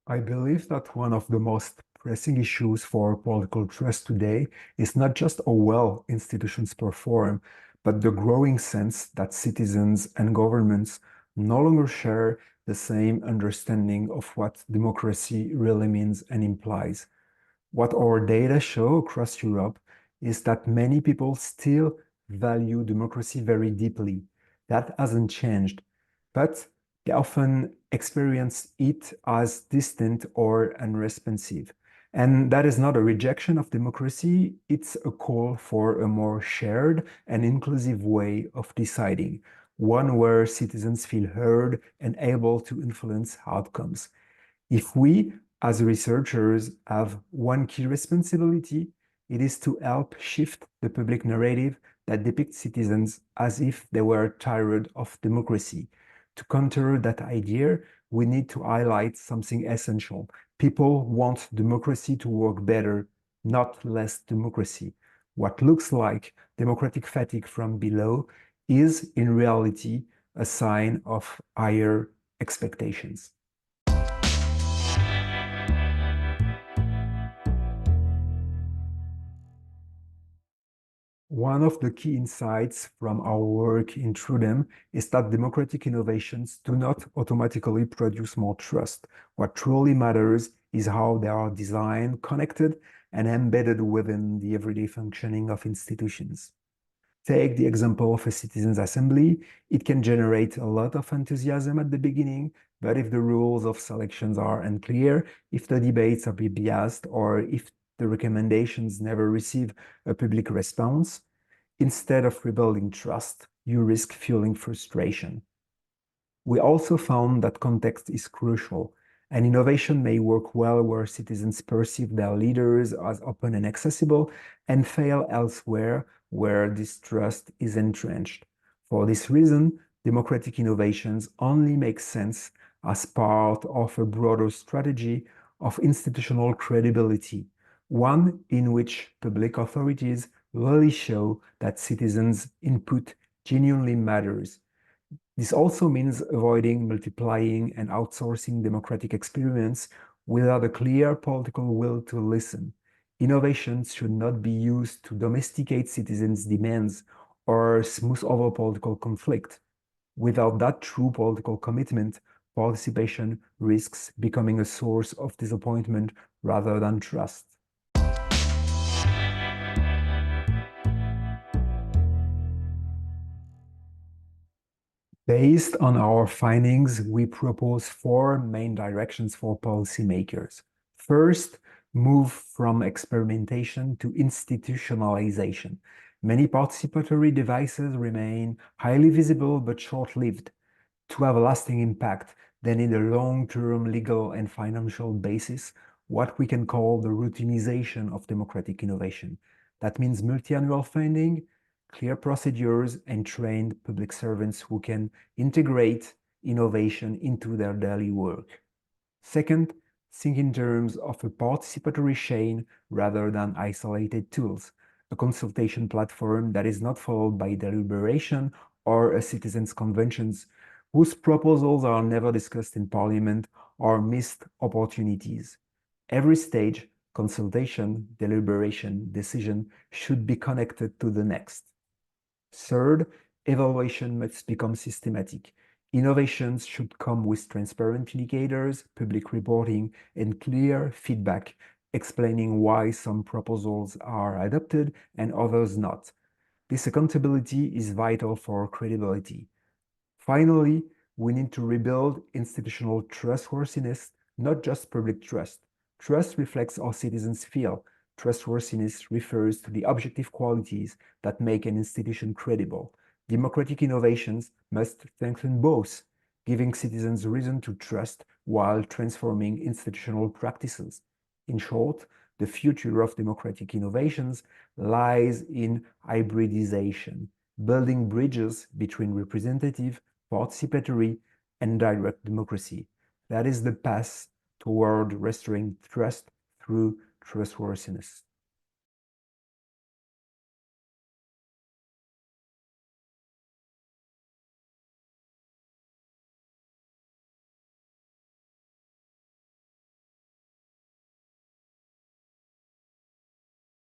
I believe that one of the most pressing issues for political trust today is not just how well institutions perform, but the growing sense that citizens and governments no longer share the same understanding of what democracy really means and implies. What our data show across Europe is that many people still value democracy very deeply. That hasn't changed, but they often experience it as distant or unresponsive. And that is not a rejection of democracy, it's a call for a more shared and inclusive way of deciding, one where citizens feel heard and able to influence outcomes. If we, as researchers, have one key responsibility, it is to help shift the public narrative that depicts citizens as if they were tired of democracy. To counter that idea, we need to highlight something essential. People want democracy to work better, not less democracy. What looks like democratic fatigue from below is, in reality, a sign of higher expectations. One of the key insights from our work in TRUEDEM is that democratic innovations do not automatically produce more trust. What truly matters is how they are designed, connected, and embedded within the everyday functioning of institutions. Take the example of a citizens' assembly. It can generate a lot of enthusiasm at the beginning, but if the rules of selections are unclear, if the debates are biased, or if the recommendations never receive a public response, instead of rebuilding trust, you risk fueling frustration. We also found that context is crucial. An innovation may work well where citizens perceive their leaders as open and accessible, and fail elsewhere where distrust is entrenched. For this reason, democratic innovations only make sense as part of a broader strategy of institutional credibility, one in which public authorities really show that citizens' input genuinely matters. This also means avoiding multiplying and outsourcing democratic experience without a clear political will to listen. Innovations should not be used to domesticate citizens' demands or smooth over political conflict. Without that true political commitment, participation risks becoming a source of disappointment rather than trust. Based on our findings, we propose four main directions for policymakers. First, move from experimentation to institutionalization. Many participatory devices remain highly visible but short-lived. To have a lasting impact, they need a long-term legal and financial basis, what we can call the routinization of democratic innovation. That means multi-annual funding, clear procedures, and trained public servants who can integrate innovation into their daily work. Second, think in terms of a participatory chain rather than isolated tools, a consultation platform that is not followed by deliberation or a citizens' conventions whose proposals are never discussed in Parliament or missed opportunities. Every stage, consultation, deliberation, decision should be connected to the next. Third, evaluation must become systematic. Innovations should come with transparent indicators, public reporting, and clear feedback explaining why some proposals are adopted and others not. This accountability is vital for credibility. Finally, we need to rebuild institutional trustworthiness, not just public trust. Trust reflects how citizens feel. Trustworthiness refers to the objective qualities that make an institution credible. Democratic innovations must strengthen both, giving citizens reason to trust while transforming institutional practices. In short, the future of democratic innovations lies in hybridization, building bridges between representative, participatory, and direct democracy. That is the path toward restoring trust through trustworthiness.